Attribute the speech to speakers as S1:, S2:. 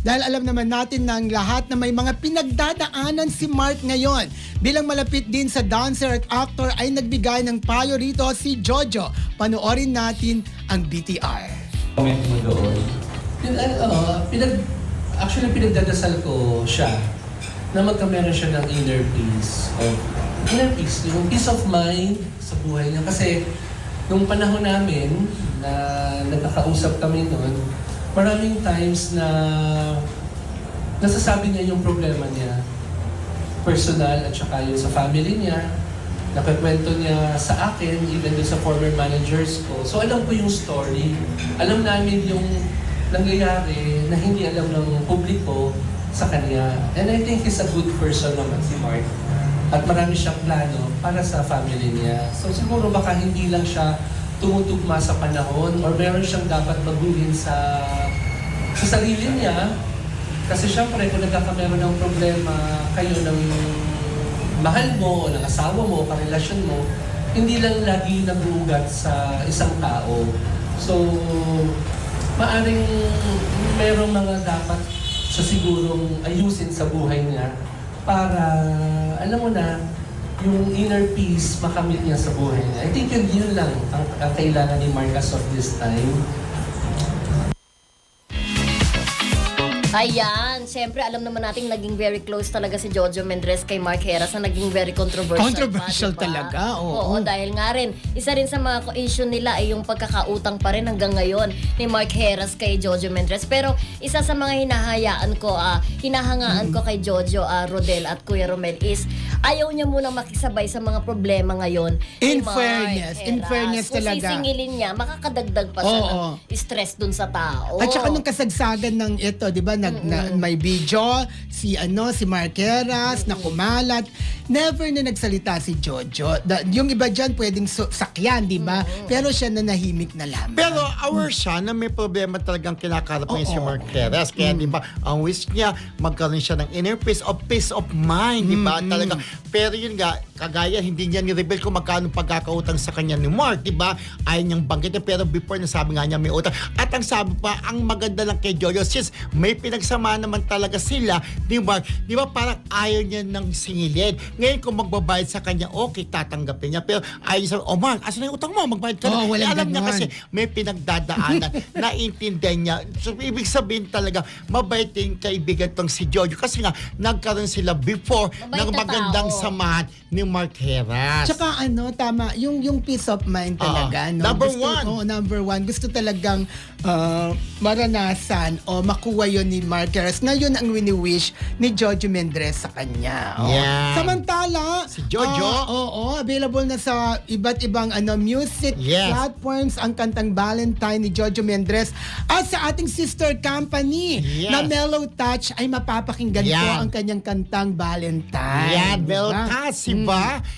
S1: Dahil alam naman natin ng lahat na may mga pinagdadaanan si Mark ngayon. Bilang malapit din sa dancer at actor ay nagbigay ng payo rito si Jojo. Panoorin natin ang BTR.
S2: Comment mo doon?
S3: Actually, pinagdadasal ko siya na magkameron siya ng inner peace. Yung peace of mind sa buhay niya. Kasi nung panahon namin na nagkakausap kami noon, maraming times na nasasabi niya yung problema niya. Personal at saka yung sa family niya. Nakikwento niya sa akin, even doon sa former managers ko. So alam ko yung story. Alam namin yung nangyayari na hindi alam ng publiko sa kanya. And I think he's a good person naman si Mark. At marami siyang plano para sa family niya. So siguro baka hindi lang siya tumutugma sa panahon or meron siyang dapat baguhin sa sarili niya. Kasi syempre kung nagkakameron ng problema kayo ng mahal mo o ng asawa mo o karelasyon mo, hindi lang lagi nag-uugat sa isang tao. So, maaring merong mga dapat sa sigurong ayusin sa buhay niya para, alam mo na, yung inner peace makamit niya sa buhay niya. I think yun lang ang kailangan ni Marcus of this time.
S4: Ayan, siyempre alam naman nating naging very close talaga si Jojo Mendrez kay Mark Heras na naging very controversial.
S1: Controversial
S4: pa, diba?
S1: talaga, oo.
S4: Oo, dahil nga rin, isa rin sa mga issue nila ay yung pagkakautang pa rin hanggang ngayon ni Mark Heras kay Jojo Mendrez. Pero isa sa mga hinahangaan ko kay Jojo, Rodel at Kuya Romel is ayaw niya munang makisabay sa mga problema ngayon
S1: In
S4: ni Mark
S1: fairness, in
S4: Heras.
S1: fairness
S4: Kung
S1: talaga.
S4: sisingilin niya, makakadagdag pa siya ng stress dun sa tao.
S1: At saka nung kasagsagan ng ito, 'di ba, may video si Mark Heras na kumalat. Never na nagsalita si Jojo. Yung iba diyan pwedeng sakyan, 'di ba? Pero siya na nahimik na lamang.
S5: Pero aware siya na may problema talagang kinakarap niya si Mark Heras. Kaya di ba, ang wish niya, magkaroon siya ng inner peace of mind, di ba? Talaga. Pero yun nga, kagaya, hindi niya ni-reveal kung magkano pagkakautang sa kanya ni Mark, di ba? Ayaw niyang banggitin, pero before nasabi nga niya may utang. At ang sabi pa, ang maganda lang kay Jojo, since may pinagsama naman talaga sila ni Mark, di ba parang ayaw niya ng singilin. Ngayon kung magbabayad sa kanya, okay, tatanggapin niya. Pero ayaw niya sabi, Mark, asan na yung utang mo? Magbayad ka na.
S1: walang
S5: Alam niya
S1: ganon.
S5: kasi may pinagdadaanan. Naiintindihan niya. So, ibig sabihin talaga, mabait yung kaibigan tong si Jojo. Kasi nga, nagkaroon sila before
S4: Mabait
S5: ng
S4: na
S5: magandang
S4: tao.
S5: samahan ni Mark Heras.
S1: Tsaka tama, yung peace of mind talaga. No?
S5: Number one.
S1: Gusto talagang maranasan o makuha yun ni Mark Heras. Ngayon ang wini-wish ni Jojo Mendrez sa kanya.
S5: Yan.
S1: Samantala,
S5: Si Jojo.
S1: available na sa iba't ibang music platforms ang kantang Valentine ni Jojo Mendrez at sa ating sister company na Mellow Touch ay mapapakinggan po ang kanyang kantang Valentine.
S5: Yan,
S1: Diba?
S5: Beltas, diba?